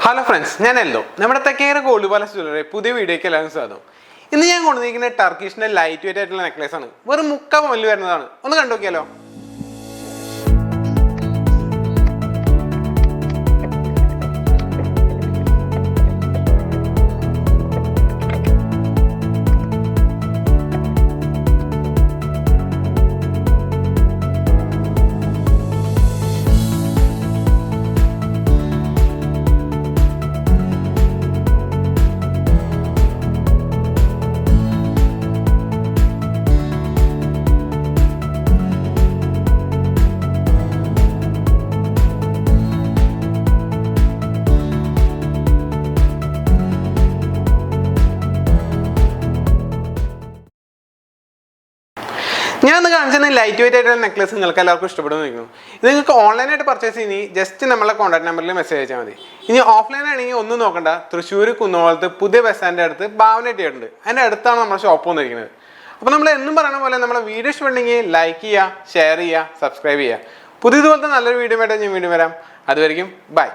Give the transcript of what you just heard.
Hello friends, ഞാൻ എല്ലോ നമ്മുടെ തെക്കേറെ ഗോൾഡ് പാലസ് ജ്വല്ലറി പുതിയ വീഡിയോയ്ക്ക് എല്ലാവരും സ്വാഗതം. ഇന്ന് ഞാൻ കൊണ്ടുവന്നിരിക്കുന്ന ടർക്കിഷിന്റെ ലൈറ്റ് വെയിറ്റ് ആയിട്ടുള്ള നെക്ലേസ് ആണ്. വെറും 3 പവനിൽ വരുന്നതാണ്. ഒന്ന് കണ്ടു നോക്കിയാലോ. ഞാൻ ഇന്ന് കാണിച്ചത് ലൈറ്റ് വെയിറ്റ് ആയിട്ടുള്ള നെക്ലേസ് നിങ്ങൾക്ക് എല്ലാവർക്കും ഇഷ്ടപ്പെടുന്നു. ഇത് നിങ്ങൾക്ക് ഓൺലൈനായിട്ട് പർച്ചേസ് ചെയ്യുന്ന ജസ്റ്റ് നമ്മളെ കോൺടാക്ട് നമ്പറിൽ മെസ്സേജ് അയച്ചാൽ മതി. ഇനി ഓഫ്ലൈൻ ആണെങ്കിൽ ഒന്നും നോക്കണ്ട, തൃശ്ശൂർ കുന്നോളത്ത് പുതിയ ബസ് സ്റ്റാൻഡിൻ്റെ അടുത്ത് ഭാവനേറ്റി ഉണ്ട്. അതിൻ്റെ അടുത്താണ് നമ്മുടെ ഷോപ്പ് വന്നിരിക്കുന്നത്. അപ്പോൾ നമ്മൾ എന്നും പറയുന്ന പോലെ നമ്മുടെ വീഡിയോ ഇഷ്ടപ്പെട്ടെങ്കിൽ ലൈക്ക് ചെയ്യുക, ഷെയർ ചെയ്യുക, സബ്സ്ക്രൈബ് ചെയ്യുക. പുതിയതുപോലത്തെ നല്ലൊരു വീഡിയോ ആയിട്ട് ഞാൻ വീണ്ടും വരാം. അതുവരെയും ബൈ.